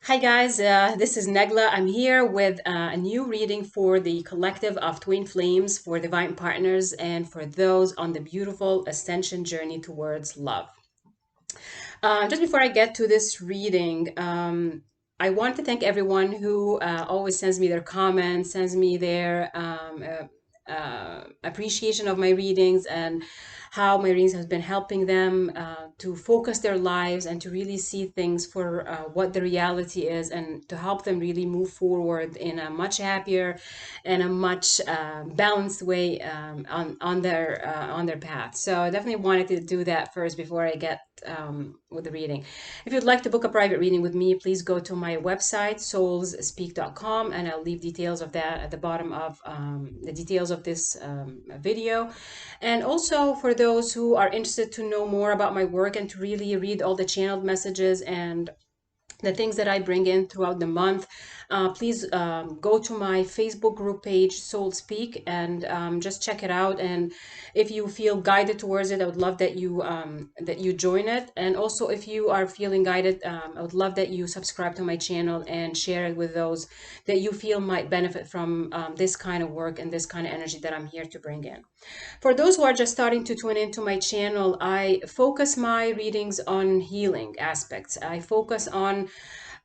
Hi guys, this is Naglaa. I'm here with a new reading for the collective of twin flames for divine partners and for those on the beautiful ascension journey towards love. Just before I get to this reading, I want to thank everyone who always sends me their comments, sends me their appreciation of my readings and how my readings have been helping them to focus their lives and to really see things for what the reality is and to help them really move forward in a much happier and a much balanced way on their path. So I definitely wanted to do that first before I get with the reading. If you'd like to book a private reading with me, please go to my website, soulsspeak.com, and I'll leave details of that at the bottom of the details of this video. And also for those who are interested to know more about my work and to really read all the channeled messages and the things that I bring in throughout the month, please go to my Facebook group page, Soul Speak, and just check it out. And if you feel guided towards it, I would love that you join it. And also, if you are feeling guided, I would love that you subscribe to my channel and share it with those that you feel might benefit from this kind of work and this kind of energy that I'm here to bring in. For those who are just starting to tune into my channel, I focus my readings on healing aspects. I focus on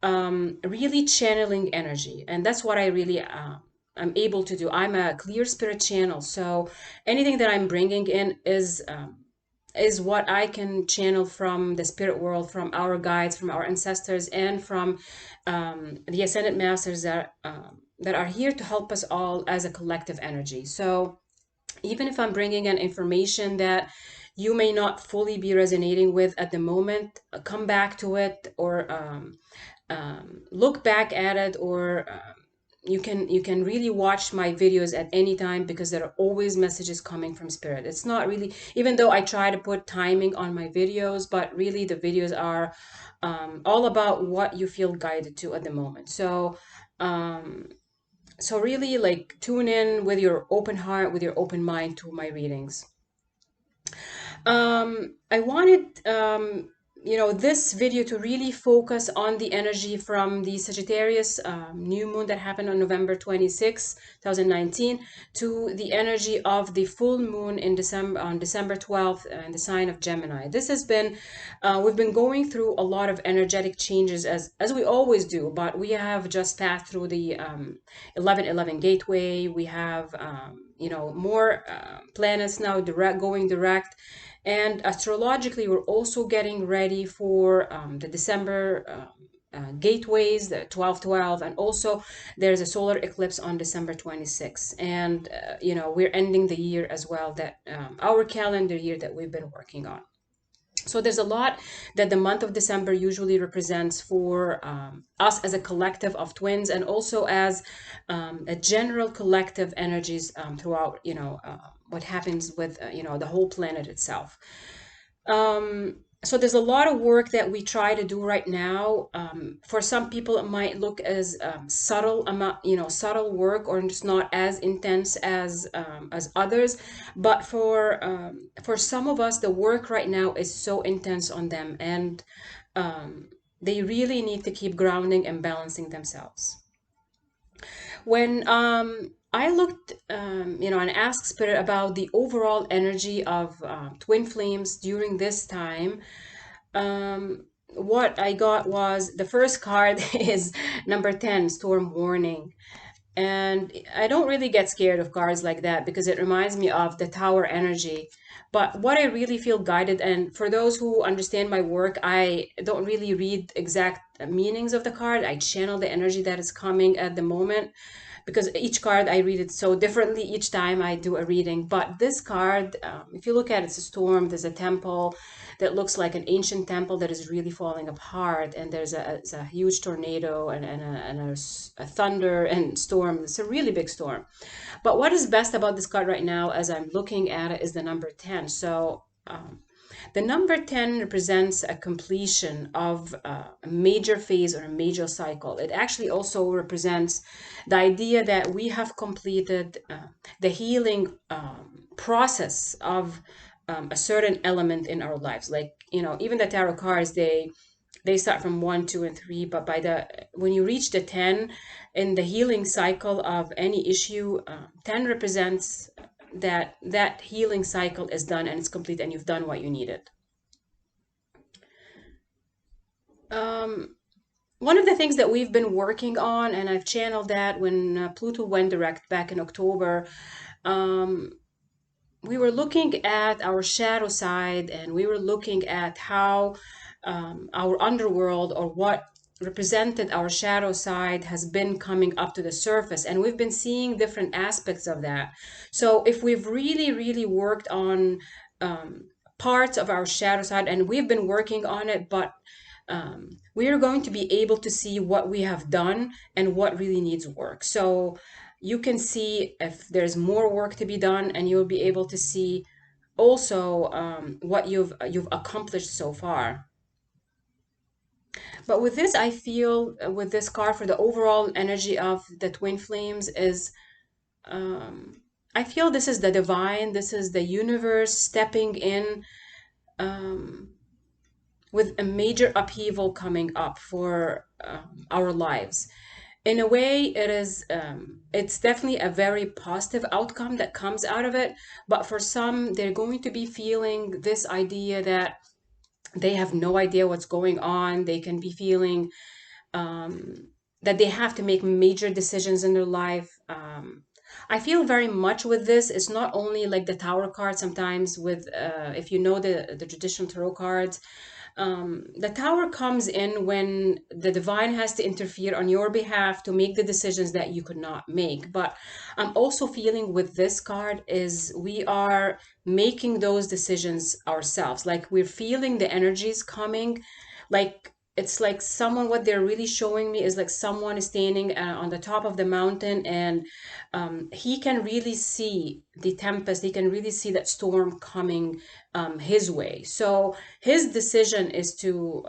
really channeling energy, and that's what I really I'm able to do. I'm a clear spirit channel, so anything that I'm bringing in is what I can channel from the spirit world, from our guides, from our ancestors, and from the ascended masters that are here to help us all as a collective energy. So even if I'm bringing in information that you may not fully be resonating with at the moment, come back to it or look back at it, or you can really watch my videos at any time because there are always messages coming from spirit. It's not really, even though I try to put timing on my videos, but really the videos are all about what you feel guided to at the moment. Um, so really, like, tune in with your open heart, with your open mind to my readings. I wanted, this video to really focus on the energy from the Sagittarius new moon that happened on November 26, 2019, to the energy of the full moon in December, on December 12th, in the sign of Gemini. This has been, we've been going through a lot of energetic changes as we always do, but we have just passed through the 1111 gateway. We have, more planets now going direct, and astrologically, we're also getting ready for the December gateways, the 12/12, and also there's a solar eclipse on December 26th. And, we're ending the year as well, that our calendar year that we've been working on. So there's a lot that the month of December usually represents for us as a collective of twins, and also as a general collective energies throughout, what happens with, the whole planet itself. So there's a lot of work that we try to do right now. For some people, it might look as subtle amount, subtle work, or just not as intense as others. But for some of us, the work right now is so intense on them, and they really need to keep grounding and balancing themselves. When I looked, and asked Spirit about the overall energy of twin flames during this time, what I got was the first card is number 10, Storm Warning. And I don't really get scared of cards like that because it reminds me of the tower energy. But what I really feel guided, and for those who understand my work, I don't really read exact meanings of the card. I channel the energy that is coming at the moment, because each card I read it so differently each time I do a reading. But this card, if you look at it, it's a storm. There's a temple that looks like an ancient temple that is really falling apart, and there's a huge tornado and a thunder and storm. It's a really big storm. But what is best about this card right now, as I'm looking at it, is the number 10. So the number 10 represents a completion of a major phase or a major cycle. It actually also represents the idea that we have completed the healing process of a certain element in our lives. Like, even the tarot cards, they they start from 1, 2, and 3, but when you reach the 10 in the healing cycle of any issue, 10 represents that healing cycle is done and it's complete and you've done what you needed. One of the things that we've been working on, and I've channeled that when Pluto went direct back in October, we were looking at our shadow side, and we were looking at how our underworld, or what represented our shadow side, has been coming up to the surface, and we've been seeing different aspects of that. So if we've really, really worked on parts of our shadow side, and we've been working on it, but we are going to be able to see what we have done and what really needs work. So you can see if there's more work to be done, and you'll be able to see also what you've accomplished so far. But with this, I feel with this card, for the overall energy of the twin flames is, I feel this is the divine, this is the universe stepping in with a major upheaval coming up for our lives. In a way, it's definitely a very positive outcome that comes out of it. But for some, they're going to be feeling this idea that they have no idea what's going on. They can be feeling that they have to make major decisions in their life. I feel very much with this. It's not only like the Tower card. Sometimes with, if you know the traditional tarot cards, the Tower comes in when the divine has to interfere on your behalf to make the decisions that you could not make. But I'm also feeling with this card is we are making those decisions ourselves. Like we're feeling the energies coming, like it's like someone, what they're really showing me is like someone is standing on the top of the mountain, and he can really see the tempest, he can really see that storm coming his way. So his decision is to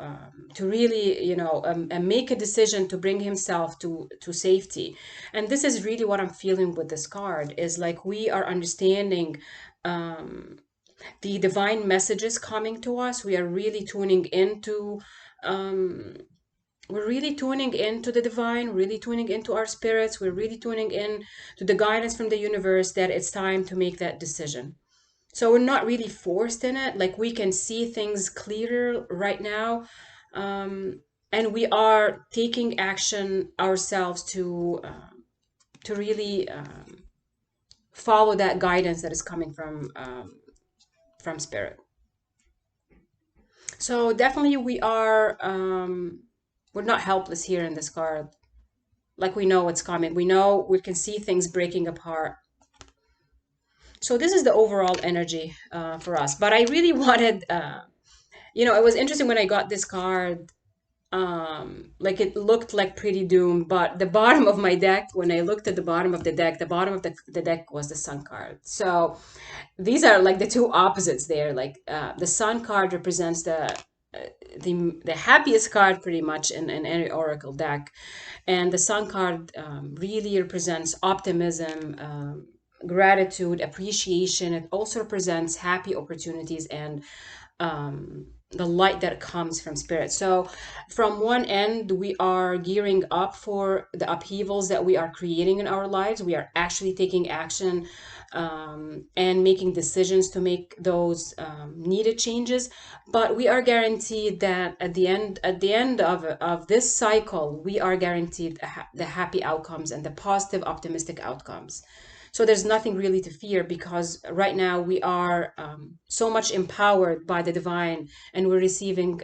really, make a decision to bring himself to safety. And this is really what I'm feeling with this card, is like we are understanding the divine messages coming to us. We are really tuning into we're really tuning into the divine, really tuning into our spirits. We're really tuning in to the guidance from the universe that it's time to make that decision. So we're not really forced in it. Like we can see things clearer right now. And we are taking action ourselves to really follow that guidance that is coming from spirit. So definitely we're not helpless here in this card. Like we know what's coming. We know we can see things breaking apart. So this is the overall energy for us. But I really wanted, it was interesting when I got this card. Like it looked like pretty doom, but the bottom of my deck, when I looked at the bottom of the deck, the bottom of the deck was the Sun card. So these are like the two opposites there. Like the Sun card represents the happiest card pretty much in any oracle deck, and the Sun card really represents optimism, gratitude, appreciation. It also represents happy opportunities and the light that comes from spirit. So from one end, we are gearing up for the upheavals that we are creating in our lives. We are actually taking action and making decisions to make those needed changes. But we are guaranteed that at the end of this cycle, we are guaranteed the happy outcomes and the positive, optimistic outcomes. So there's nothing really to fear, because right now we are so much empowered by the divine, and we're receiving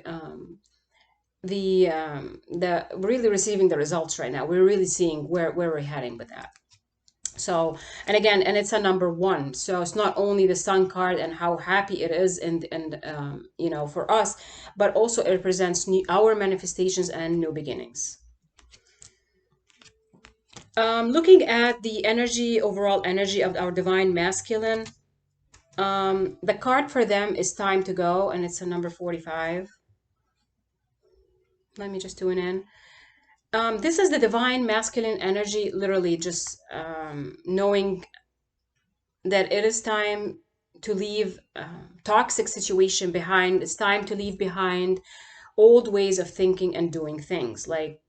really receiving the results right now. We're really seeing where we're heading with that. So, and again, and it's a number one. So it's not only the Sun card and how happy it is, and for us, but also it represents our manifestations and new beginnings. Looking at the overall energy of our divine masculine, the card for them is time to go, and it's a number 45. Let me just tune in. This is the divine masculine energy, literally just knowing that it is time to leave toxic situation behind. It's time to leave behind old ways of thinking and doing things. Like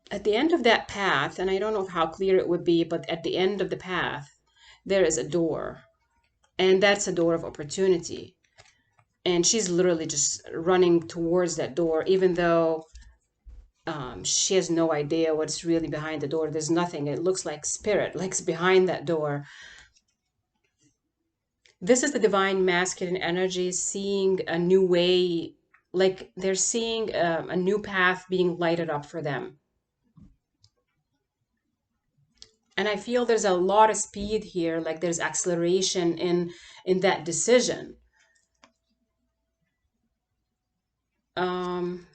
at the end of that path, and I don't know how clear it would be, but at the end of the path, there is a door, and that's a door of opportunity. And she's literally just running towards that door, even though she has no idea what's really behind the door. There's nothing. It looks like spirit, like behind that door. This is the divine masculine energy seeing a new way, like they're seeing a new path being lighted up for them. And I feel there's a lot of speed here, like there's acceleration in that decision. Um,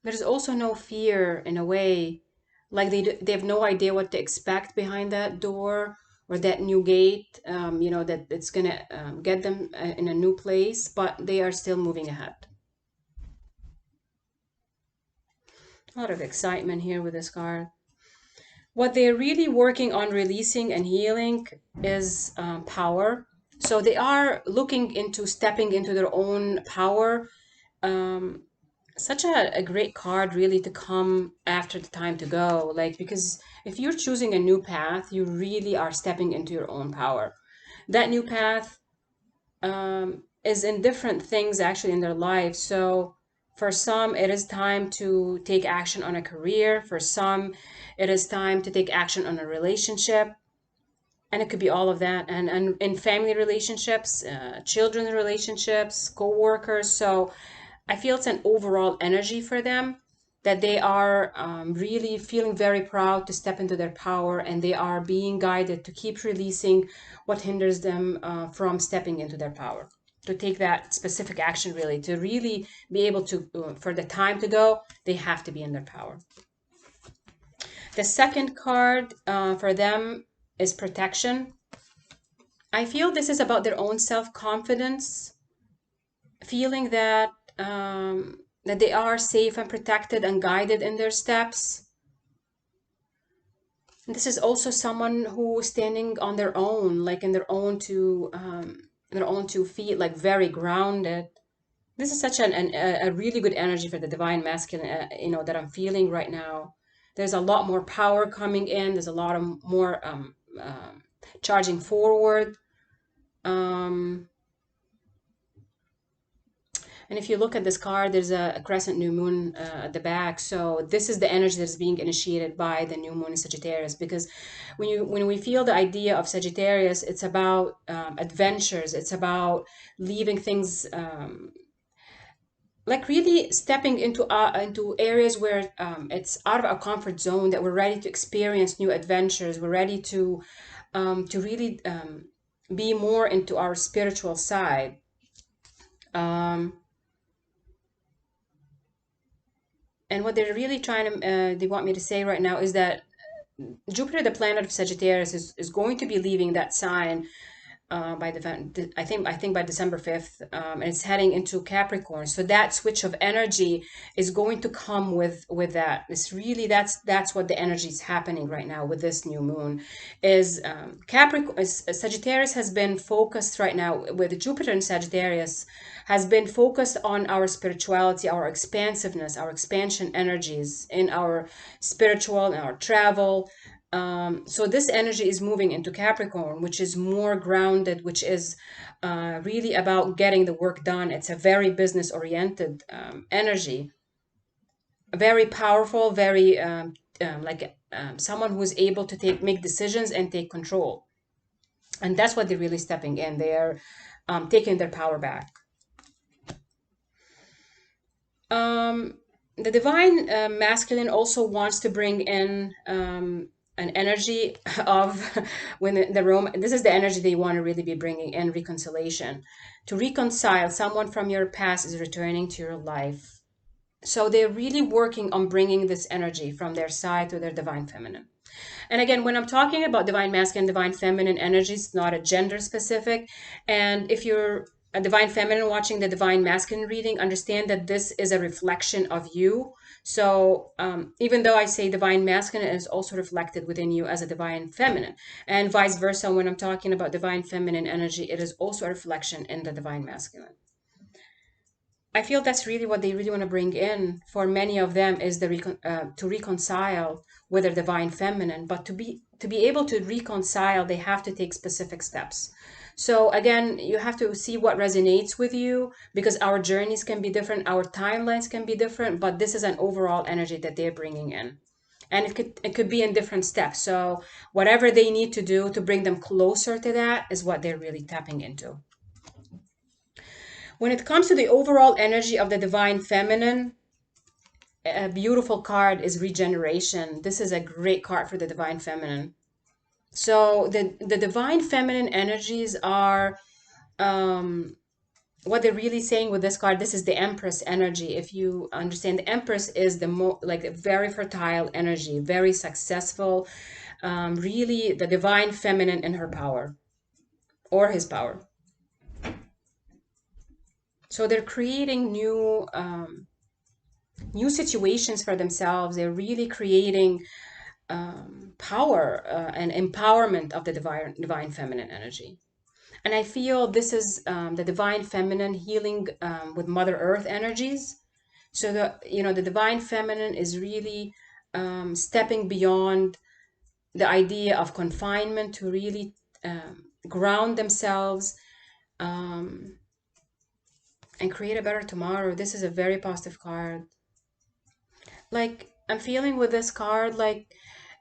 there's also no fear in a way, like they have no idea what to expect behind that door or that new gate, that it's gonna get them in a new place, but they are still moving ahead. A lot of excitement here with this card. What they're really working on releasing and healing is power. So they are looking into stepping into their own power. Um, Such a great card really to come after the time to go. Like, because if you're choosing a new path, you really are stepping into your own power. That new path is in different things actually in their life. So for some, it is time to take action on a career. For some, it is time to take action on a relationship. And it could be all of that. And in family relationships, children relationships, co-workers. So I feel it's an overall energy for them that they are really feeling very proud to step into their power, and they are being guided to keep releasing what hinders them from stepping into their power, to take that specific action, really, to really be able to, for the time to go, they have to be in their power. The second card for them is protection. I feel this is about their own self-confidence, feeling that they are safe and protected and guided in their steps. And this is also someone who is standing on their own, like in their own 2 feet, like very grounded. This is such a really good energy for the divine masculine, that I'm feeling right now. There's a lot more power coming in. There's a lot of more charging forward. Um, And if you look at this card, there's a crescent new moon at the back. So this is the energy that's being initiated by the new moon in Sagittarius. Because when we feel the idea of Sagittarius, it's about adventures. It's about leaving things, like really stepping into areas where it's out of our comfort zone. That we're ready to experience new adventures. We're ready to really be more into our spiritual side. Um, And what they're really trying to, they want me to say right now is that Jupiter, the planet of Sagittarius, is going to be leaving that sign by I think by December 5th, and it's heading into Capricorn. So that switch of energy is going to come with that. It's really that's what the energy is happening right now with this new moon. Is Capricorn, Sagittarius has been focused right now with Jupiter in Sagittarius, has been focused on our spirituality, our expansiveness, our expansion energies in our spiritual and our travel. So this energy is moving into Capricorn, which is more grounded, which is really about getting the work done. It's a very business oriented energy, very powerful, very someone who is able to make decisions and take control. And that's what they're really stepping in. They're taking their power back. Um, the divine masculine also wants to bring in an energy of when the Rome. This is the energy they want to really be bringing in reconciliation, to reconcile someone from your past is returning to your life. So they're really working on bringing this energy from their side to their divine feminine. And again, when I'm talking about divine masculine, divine feminine energy, it's not a gender specific. And if you're a divine feminine watching the divine masculine reading, understand that this is a reflection of you. So even though I say divine masculine, it is also reflected within you as a divine feminine, and vice versa. When I'm talking about divine feminine energy, it is also a reflection in the divine masculine. I feel that's really what they really want to bring in for many of them, is to reconcile with their divine feminine. But to be able to reconcile, they have to take specific steps. So again, you have to see what resonates with you, because our journeys can be different, our timelines can be different, but this is an overall energy that they're bringing in. And it could be in different steps. So whatever they need to do to bring them closer to that is what they're really tapping into. When it comes to the overall energy of the divine feminine, a beautiful card is regeneration. This is a great card for the divine feminine. So the divine feminine energies are what they're really saying with this card. This is the Empress energy. If you understand, the Empress is like a very fertile energy, very successful, really the divine feminine in her power, or his power. So they're creating new situations for themselves. They're really creating power and empowerment of the divine feminine energy. And I feel this is the divine feminine healing with Mother Earth energies. So the divine feminine is really stepping beyond the idea of confinement to really ground themselves and create a better tomorrow. This is a very positive card. Like, I'm feeling with this card, like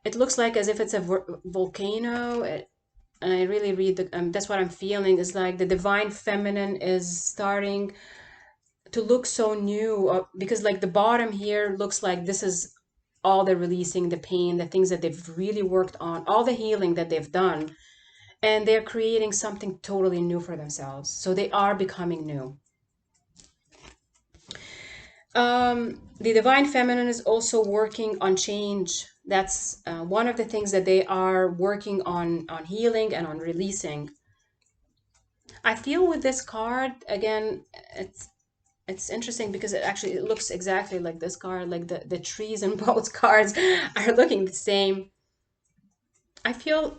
it looks like as if it's a volcano. And I really read that's what I'm feeling, is like the divine feminine is starting to look so new, because like the bottom here looks like this is all they're releasing, the pain, the things that they've really worked on, all the healing that they've done, and they're creating something totally new for themselves. So they are becoming new. The divine feminine is also working on change. That's one of the things that they are working on healing and on releasing. I feel with this card again, it's interesting because it looks exactly like this card. Like the trees in both cards are looking the same. I feel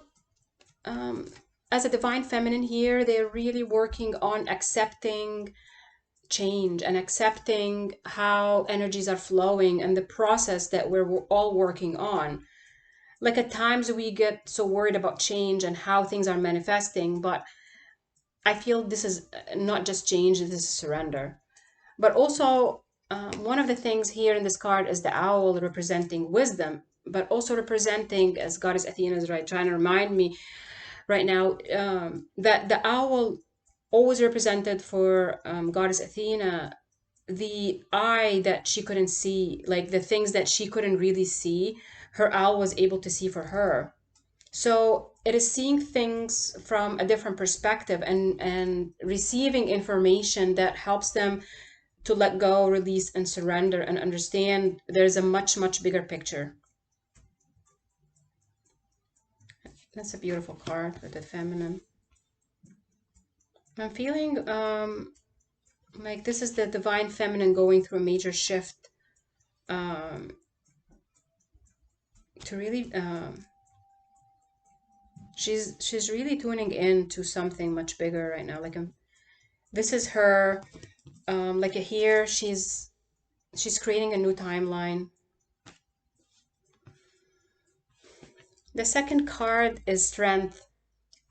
as a divine feminine here, they're really working on accepting change and accepting how energies are flowing and the process that we're all working on. Like at times we get so worried about change and how things are manifesting, but I feel this is not just change, this is surrender. But also, one of the things here in this card is the owl representing wisdom, but also representing, as Goddess Athena is right trying to remind me right now, that the owl always represented for Goddess Athena the eye that she couldn't see, like the things that she couldn't really see, her owl was able to see for her. So it is seeing things from a different perspective and receiving information that helps them to let go, release, and surrender and understand there's a much, much bigger picture. That's a beautiful card for the feminine. I'm feeling like this is the divine feminine going through a major shift um, to really she's really tuning in to something much bigger right now. Like this is her like here she's creating a new timeline. The second card is strength.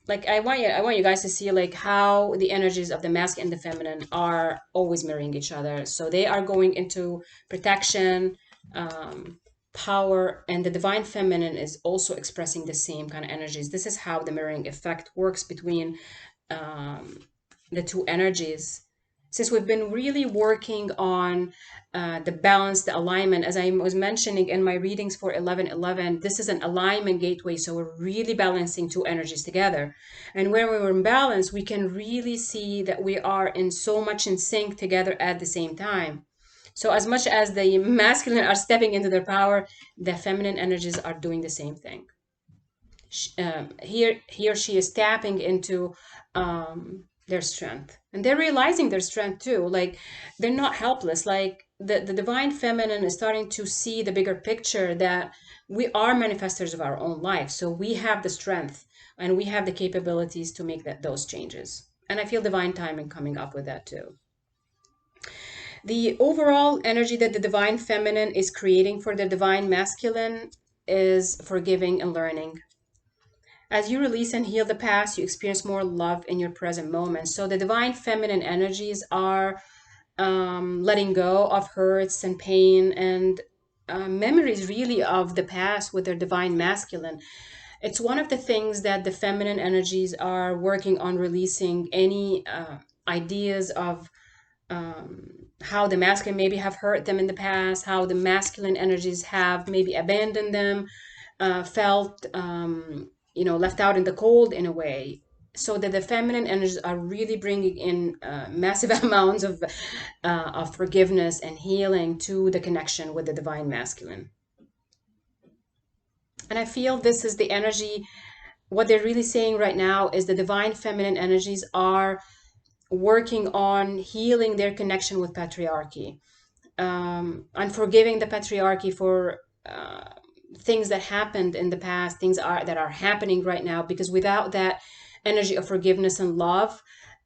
Like I want you guys to see like how the energies of the masculine and the feminine are always mirroring each other. So they are going into protection, power, and the divine feminine is also expressing the same kind of energies. This is how the mirroring effect works between um, the two energies. Since we've been really working on the balance, the alignment, as I was mentioning in my readings for 1111, this is an alignment gateway. So we're really balancing two energies together. And when we're in balance, we can really see that we are in so much in sync together at the same time. So as much as the masculine are stepping into their power, the feminine energies are doing the same thing. Here she is tapping into their strength, and they're realizing their strength too. Like, they're not helpless. Like, the divine feminine is starting to see the bigger picture, that we are manifestors of our own life, so we have the strength and we have the capabilities to make those changes. And I feel divine timing coming up with that too. The overall energy that the divine feminine is creating for the divine masculine is forgiving and learning. As you release and heal the past, you experience more love in your present moment. So the divine feminine energies are letting go of hurts and pain and memories really of the past with their divine masculine. It's one of the things that the feminine energies are working on, releasing any ideas of how the masculine maybe have hurt them in the past, how the masculine energies have maybe abandoned them, felt left out in the cold in a way. So that the feminine energies are really bringing in massive amounts of forgiveness and healing to the connection with the divine masculine. And I feel this is the energy. What they're really saying right now is the divine feminine energies are working on healing their connection with patriarchy, and forgiving the patriarchy for things that happened in the past, things that are happening right now. Because without that energy of forgiveness and love,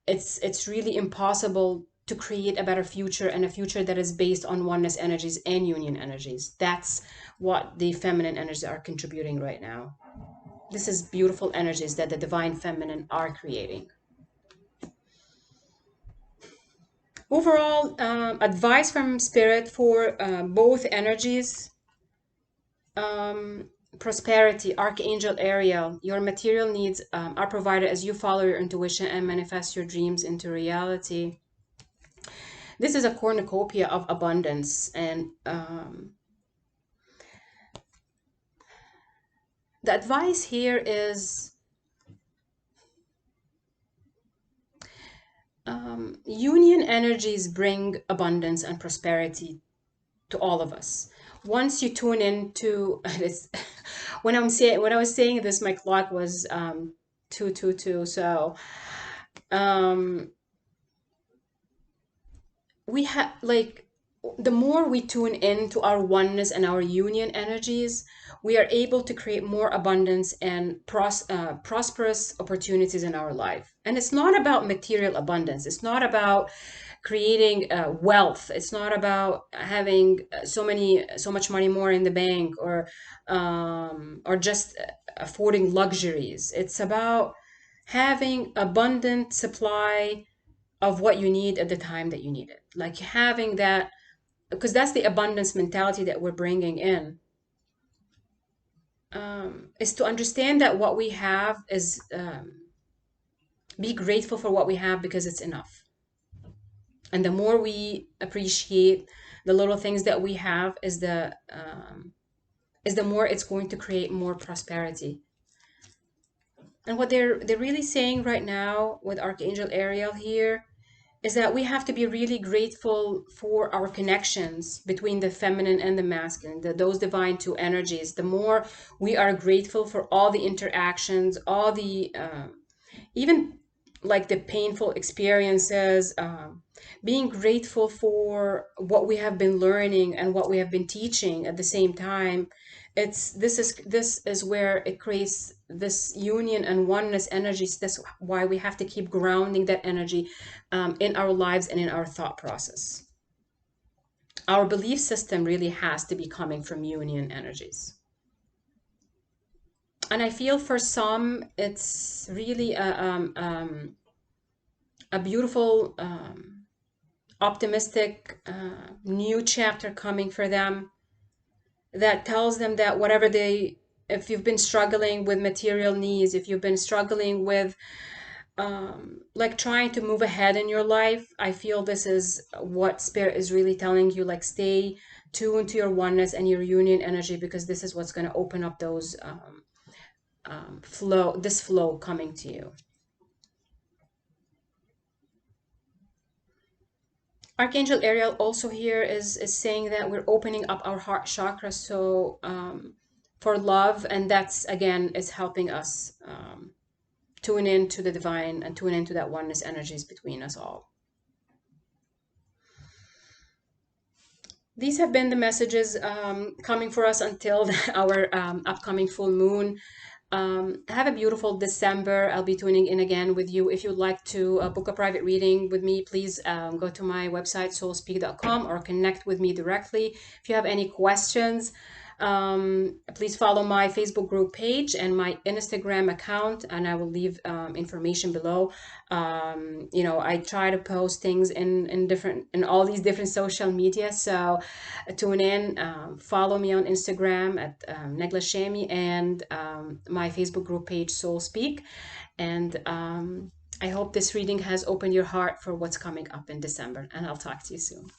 it's really impossible to create a better future, and a future that is based on oneness energies and union energies. That's what the feminine energies are contributing right now. This is beautiful energies that the divine feminine are creating. Overall, advice from spirit for both energies. Prosperity, Archangel Ariel, your material needs are provided as you follow your intuition and manifest your dreams into reality. This is a cornucopia of abundance, and the advice here is union energies bring abundance and prosperity to all of us. Once you tune into this, when I was saying this, my clock was 222. So we have, like, the more we tune into our oneness and our union energies, we are able to create more abundance and prosperous opportunities in our life. And it's not about material abundance. It's not about creating wealth. It's not about having so much money more in the bank, or just affording luxuries. It's about having abundant supply of what you need at the time that you need it. Like, having that, because that's the abundance mentality that we're bringing in, is to understand that what we have is, be grateful for what we have because it's enough. And the more we appreciate the little things that we have, is the more it's going to create more prosperity. And what they're really saying right now with Archangel Ariel here is that we have to be really grateful for our connections between the feminine and the masculine, those divine two energies. The more we are grateful for all the interactions, all the even like the painful experiences, being grateful for what we have been learning and what we have been teaching at the same time. This is where it creates this union and oneness energies. That's why we have to keep grounding that energy in our lives and in our thought process. Our belief system really has to be coming from union energies. And I feel for some, it's really a beautiful, optimistic new chapter coming for them, that tells them that whatever they, if you've been struggling with material needs, if you've been struggling with like trying to move ahead in your life, I feel this is what spirit is really telling you. Like, stay tuned to your oneness and your union energy, because this is what's going to open up those flow coming to you. Archangel Ariel also here is saying that we're opening up our heart chakra, so for love, and that's again is helping us tune in to the divine and tune into that oneness energies between us all. These have been the messages coming for us until our upcoming full moon. Have a beautiful December. I'll be tuning in again with you. If you'd like to book a private reading with me, please go to my website, soulspeak.com, or connect with me directly. If you have any questions, please follow my Facebook group page and my Instagram account, and I will leave information below. I try to post things in all these different social media, so tune in. Follow me on Instagram at Naglaa, and my Facebook group page, Soul Speak. And I hope this reading has opened your heart for what's coming up in December, and I'll talk to you soon.